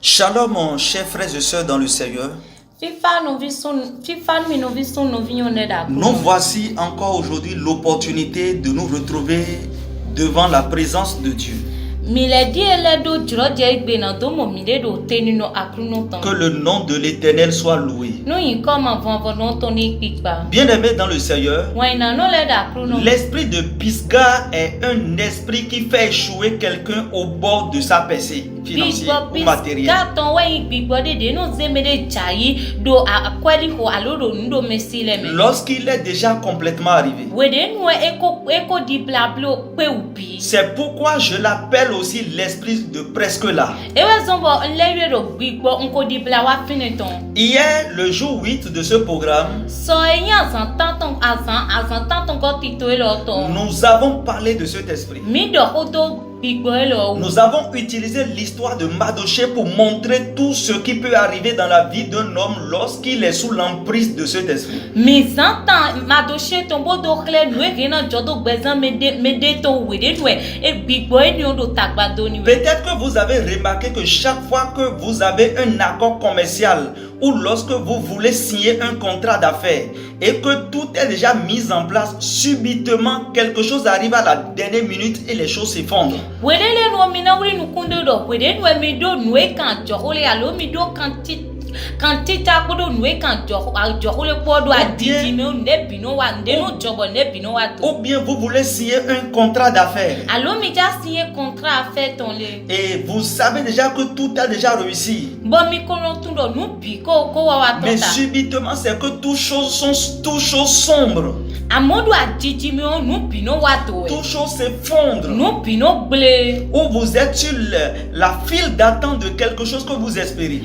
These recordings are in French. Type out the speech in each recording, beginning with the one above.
Shalom, chers frères et sœurs dans le Seigneur. Nous voici encore aujourd'hui l'opportunité de nous retrouver devant la présence de Dieu. Que le nom de l'Éternel soit loué. Bien-aimés dans le Seigneur, l'esprit de Pisgah est un esprit qui fait échouer quelqu'un au bord de sa percée financière ou matérielle. Lorsqu'il est déjà complètement arrivé. C'est pourquoi je l'appelle aussi l'esprit de presque là. Hier, le jour 8 de ce programme, nous avons parlé de cet esprit. Nous avons utilisé l'histoire de Madoché pour montrer tout ce qui peut arriver dans la vie d'un homme lorsqu'il est sous l'emprise de cet esprit. Peut-être que vous avez remarqué que chaque fois que vous avez un accord commercial ou lorsque vous voulez signer un contrat d'affaires et que tout est déjà mis en place, subitement quelque chose arrive à la dernière minute et les choses s'effondrent. Ou bien vous voulez signer un contrat d'affaires et vous savez déjà que tout a déjà réussi, mais subitement c'est que toutes choses sombres, toutes choses s'effondrent, ou vous êtes sur la file d'attente de quelque chose que vous espérez.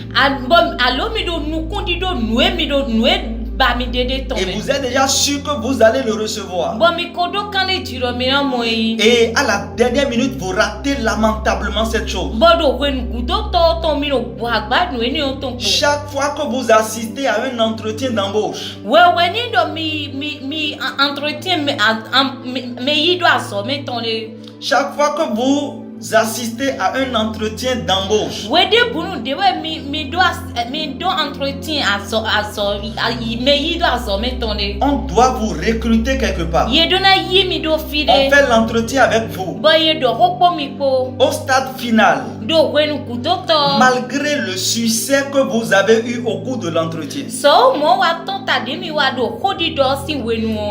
Et vous êtes déjà sûr que vous allez le recevoir. Et à la dernière minute, vous ratez lamentablement cette chose. Chaque fois que vous assistez à un entretien d'embauche, chaque fois que vous assistez à un entretien d'embauche, on doit vous recruter quelque part. On fait l'entretien avec vous. Au stade final, malgré le succès que vous avez eu au cours de l'entretien,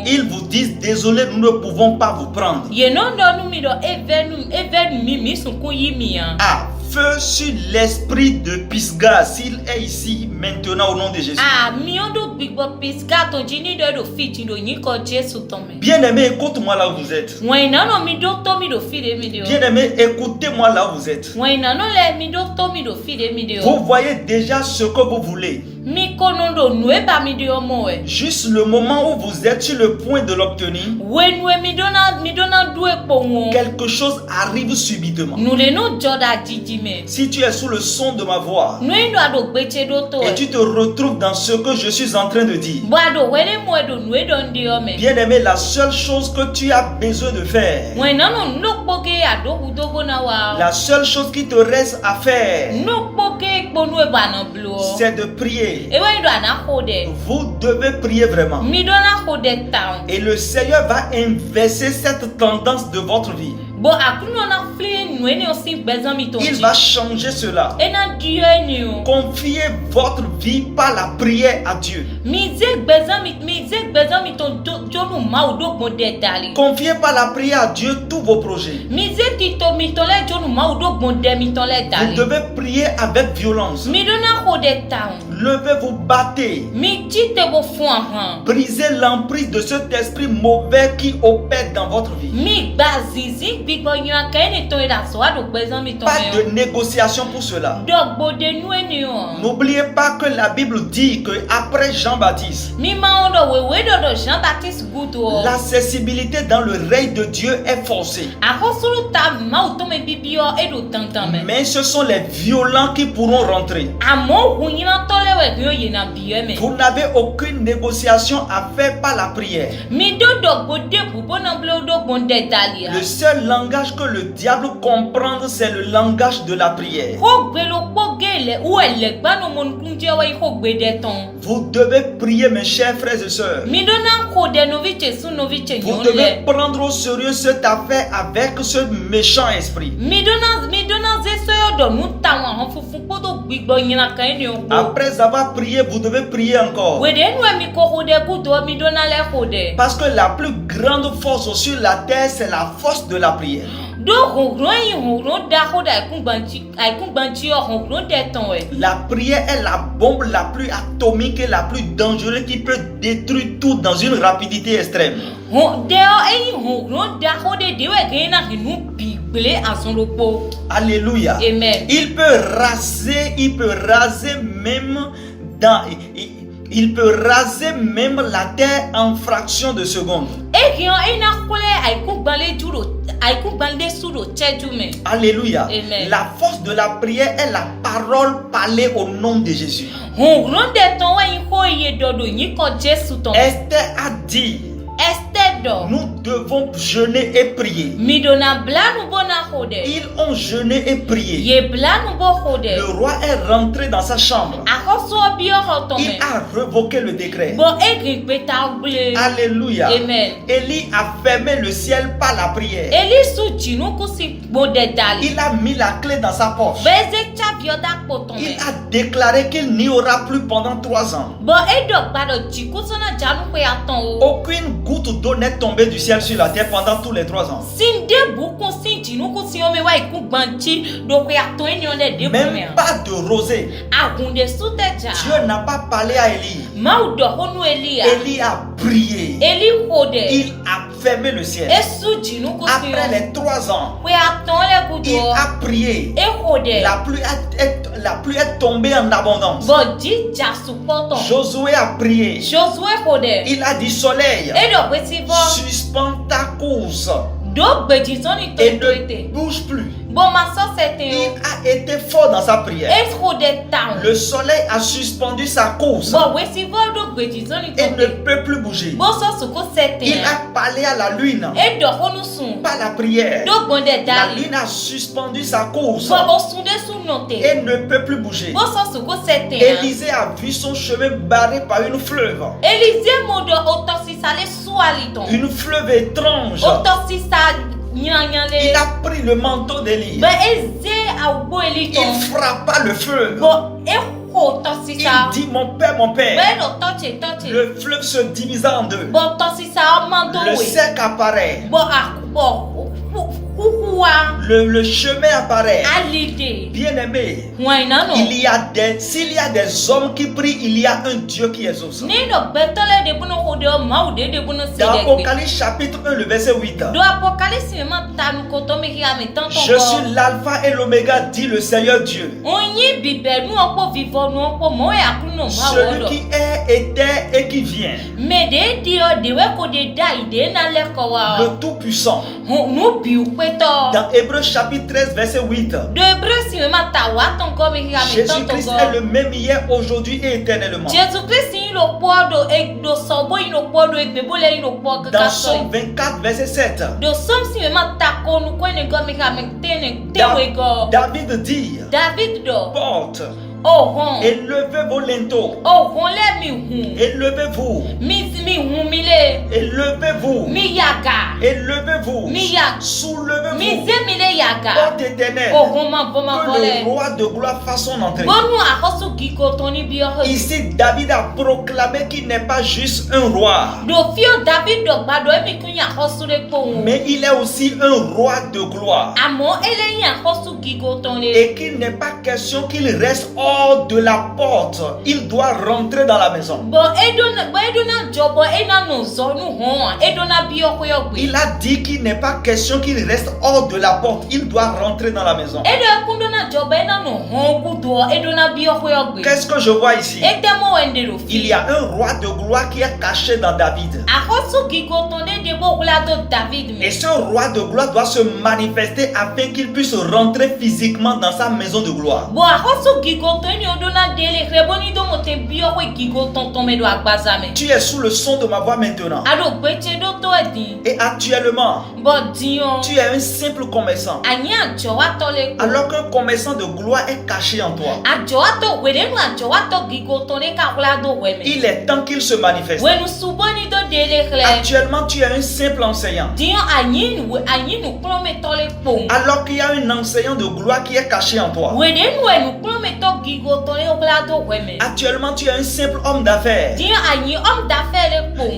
ils vous disent désolé, nous ne pouvons pas vous prendre. Ah, feu sur l'esprit de Pisgah, s'il est ici maintenant au nom de Jésus. Bien-aimé, écoute-moi là où vous êtes. Bien-aimé, écoutez-moi là où vous êtes. Vous voyez déjà ce que vous voulez. Juste le moment où vous êtes sur le point de l'obtenir, quelque chose arrive subitement. Si tu es sous le son de ma voix et tu te retrouves dans ce que je suis en train de dire, bien-aimé, la seule chose que tu as besoin de faire, la seule chose qui te reste à faire, c'est de prier. Vous devez prier vraiment. Et le Seigneur va inverser cette tendance de votre vie. Il va changer cela. Confiez votre vie par la prière à Dieu. Confiez par la prière à Dieu tous vos projets. Vous devez prier avec violence. Levez-vous, battez. Brisez l'emprise de cet esprit mauvais qui opère dans votre vie. Pas de négociation pour cela. N'oubliez pas que la Bible dit que après Jean-Baptiste, l'accessibilité dans le règne de Dieu est forcée. Mais ce sont les violents qui pourront rentrer. Vous n'avez aucune négociation à faire par la prière. Le seul langage que le diable comprend, c'est le langage de la prière. Vous devez prier, mes chers frères et sœurs. Vous devez prendre au sérieux cette affaire avec ce méchant esprit. Après avoir prié, vous devez prier encore. Parce que la plus grande force sur la terre, c'est la force de la prière. La prière est la bombe la plus atomique et la plus dangereuse qui peut détruire tout dans une rapidité extrême. Alléluia. Amen. Il peut raser même la terre en fraction de seconde. Alléluia. Amen. La force de la prière est la parole parlée au nom de Jésus. Esther a dit, nous devons jeûner et prier. Ils ont jeûné et prié. Le roi est rentré dans sa chambre. Il a révoqué le décret. Alléluia. Amen. Élie a fermé le ciel par la prière. Il a mis la clé dans sa poche. Il a déclaré qu'il n'y aura plus pendant 3 ans. Aucune goutte d'eau n'est tombée du ciel sur la terre pendant tous les 3 ans. Même pas de rosée. Dieu n'a pas parlé à Élie. Élie a prié. Il a fermé le ciel. Après les 3 ans, il a prié. La pluie est tombée en abondance. Josué a prié. Il a dit, soleil, suspends ta course et ne bouge plus. Il a été fort dans sa prière. Le soleil a suspendu sa course et ne peut plus bouger. Il a parlé à la lune par la prière. La lune a suspendu sa course et ne peut plus bouger. Élisée a vu son chemin barré par une fleuve. Une fleuve étrange. Il a pris le manteau d'Élie. Il frappa le fleuve. Il dit, mon père, le fleuve se divisa en deux. Le cercle apparaît. Le chemin apparaît. Bien-aimé, s'il y a des hommes qui prient, il y a un Dieu qui exauce. Dans Apocalypse chapitre 1, le verset 8. Je suis l'alpha et l'oméga, dit le Seigneur Dieu. Celui qui est, était et qui vient. Le Tout-Puissant. Dans Hébreux chapitre 13, verset 8. Jésus-Christ est le même hier, aujourd'hui et éternellement. Dans Somme 24, verset 7. David dit, porte, élevez vos linteaux, élevez-vous, élevez-vous, élevez-vous, soulevez-vous, porte éternelle, que le roi de gloire fasse son entrée. Ici, David a proclamé qu'il n'est pas juste un roi, mais il est aussi un roi de gloire, et qu'il n'est pas question qu'il reste hors de la porte. Il doit rentrer dans la maison. Il a dit qu'il n'est pas question qu'il reste hors de la porte. Il doit rentrer dans la maison. Qu'est-ce que je vois ici? Il y a un roi de gloire qui est caché dans David. Et ce roi de gloire doit se manifester afin qu'il puisse rentrer physiquement dans sa maison de gloire. Tu es sous le son de ma voix maintenant. Et actuellement, tu es un simple commerçant. Alors qu'un commerçant de gloire est caché en toi. Il est temps qu'il se manifeste. Actuellement, tu es un simple enseignant. Alors qu'il y a un enseignant de gloire qui est caché en toi. Actuellement, tu es un simple homme d'affaires.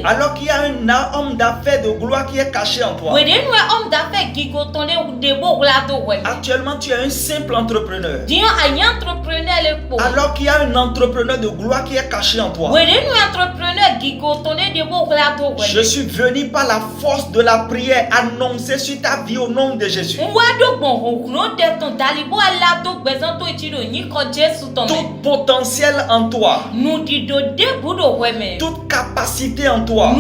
Alors qu'il y a un homme d'affaires de gloire qui est caché en toi. Actuellement, tu es un simple entrepreneur. Alors qu'il y a un entrepreneur de gloire qui est caché en toi. Je suis venu par la force de la prière annoncer sur ta vie au nom de Jésus. Tout potentiel en toi, toute capacité en toi,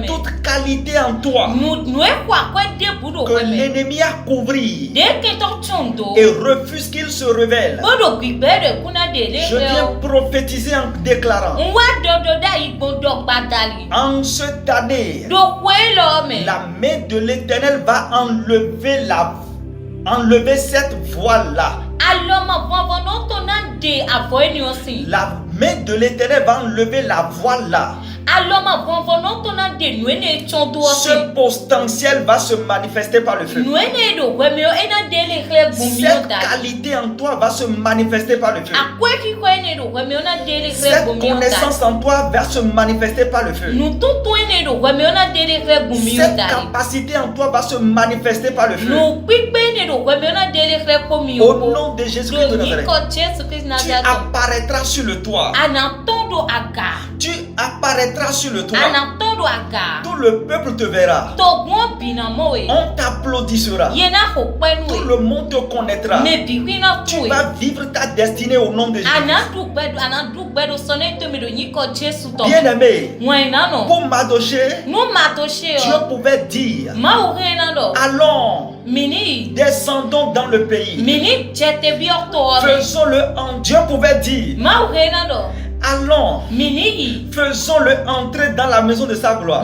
toute qualité en toi que l'ennemi a couvri et refuse qu'il se révèle. Je viens prophétiser en déclarant en cette année, la main de l'Éternel va enlever cette voile-là. La main de l'Éternel va enlever la voile-là. Ce potentiel va se manifester par le feu. Cette qualité en toi va se manifester par le feu. Cette connaissance en toi va se manifester par le feu. Cette capacité en toi va se manifester par le feu. Au nom de Jésus-Christ de Nazareth, tu apparaîtras sur le toit. Tu apparaîtras sur le toit. Tout le peuple te verra. On t'applaudira. Tout le monde te connaîtra. Tu vas vivre ta destinée au nom de Jésus. Bien-aimé, pour Madoché, Dieu pouvait dire allons, descendons dans le pays. Faisons-le en. Dieu pouvait dire allons, faisons-le entrer dans la maison de sa gloire.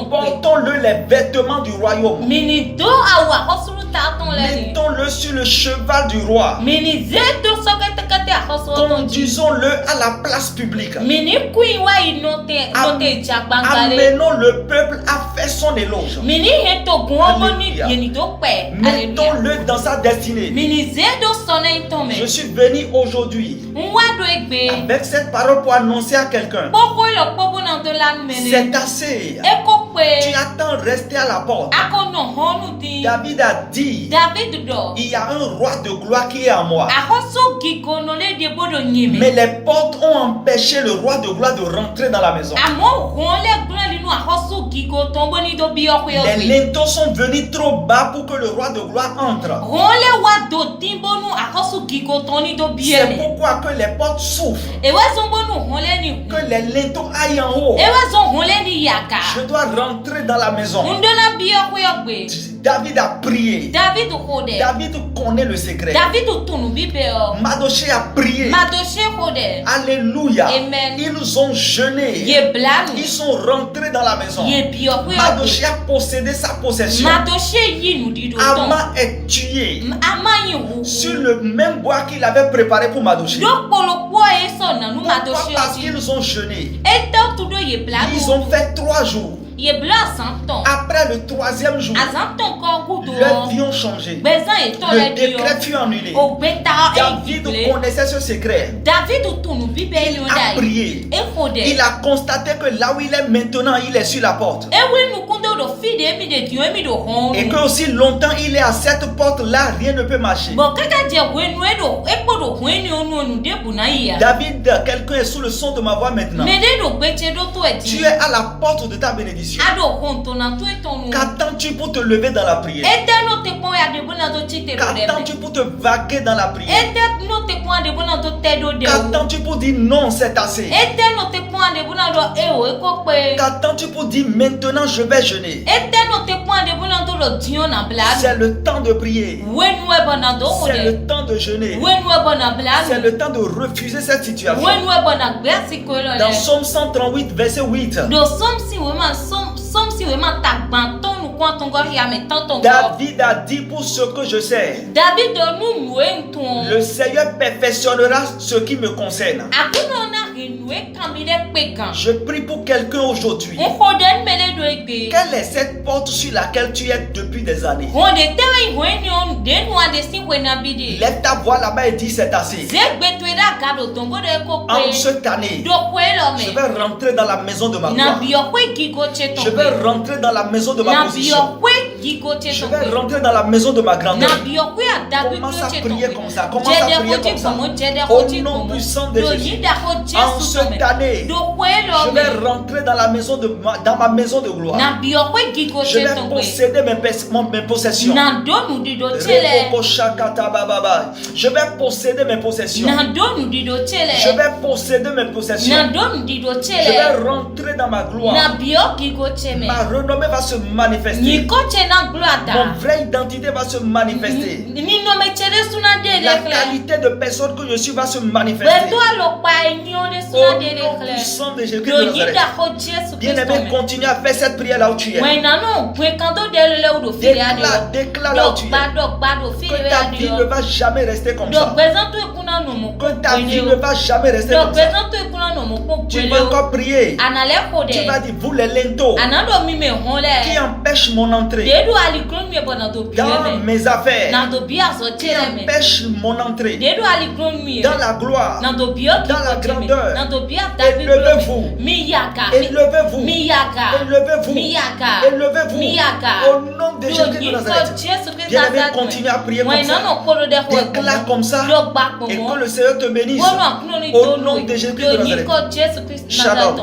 Portons-le les vêtements du royaume. Mettons-le sur le cheval du roi. Conduisons-le à la place publique. Amenons le peuple à faire son éloge. Mettons-le dans sa destinée. Je suis venu aujourd'hui avec cette parole pour annoncer à quelqu'un. C'est assez. Tu attends rester à la porte. David a dit, il y a un roi de gloire qui est en moi. Mais les portes ont empêché le roi de gloire de rentrer dans la maison. Les linteaux sont venus trop bas pour que le roi de gloire entre. C'est pourquoi que les portes s'ouvrent. Que les linteaux aillent en haut. Je dois rentrer dans la maison. David a prié. David connaît le secret. Madoché a prié. Alléluia. Amen. Ils ont jeûné. Ils sont rentrés dans la maison. Madoché a possédé sa possession. Aman est tué sur le même bois qu'il avait préparé pour Madoché. Pourquoi? Parce qu'ils ont jeûné. Ils ont fait 3 jours. Après le 3e jour, leurs vies ont changé. Le décret fut annulé. David connaissait ce secret. Il a prié. Il a constaté que là où il est maintenant, il est sur la porte. Et que aussi longtemps il est à cette porte-là, rien ne peut marcher. David, quelqu'un est sous le son de ma voix maintenant. Tu es à la porte de ta bénédiction. conditions? Qu'attends-tu pour te lever dans la prière? Qu'attends-tu pour te vaquer dans la prière? Qu'attends-tu pour dire non, c'est assez? Qu'attends-tu pour dire maintenant je vais jeûner? C'est le temps de prier. C'est le temps de jeûner. C'est le temps de refuser cette situation. Dans Psaume 138, verset 8. David a dit pour ce que je sais. Le Seigneur perfectionnera ce qui me concerne. Je prie pour quelqu'un aujourd'hui. Quelle est cette porte sur laquelle tu es depuis des années? Lève ta voix là-bas et dis c'est assez. En cette année, je vais rentrer dans la maison de ma gloire. Je vais rentrer dans la maison de ma position. Je vais rentrer dans la maison de ma grandeur. Commence à prier comme ça. Commence à prier comme ça. Au nom puissant de Jésus. En cette année, je vais rentrer dans la maison de dans ma maison de gloire. Je vais posséder mes possessions. Je vais posséder mes possessions. Je vais posséder mes possessions. Je vais rentrer dans ma gloire. Ma renommée va se manifester. Mon vraie identité va se manifester. La qualité de personne que je suis va se manifester. Au nom puissant de Jésus de Nazareth. Bien-aimé, continue à faire cette prière là où tu es. Déclare là où tu es. Que ta vie ne va jamais rester comme ça. Que ta vie ne va jamais rester comme ça. Tu vas encore prier. Tu vas dire, vous les lentos qui empêchent mon entrée dans mes affaires, qui empêchent mon entrée dans la gloire, dans la grandeur. Élevez-vous. Élevez-vous. Élevez-vous. Élevez-vous. Au nom de Jésus de Nazareth. Bien-aimé, continue à prier comme ça. Déclare comme ça. Et que le Seigneur te bénisse. Au nom de Jésus de Nazareth. Shalom.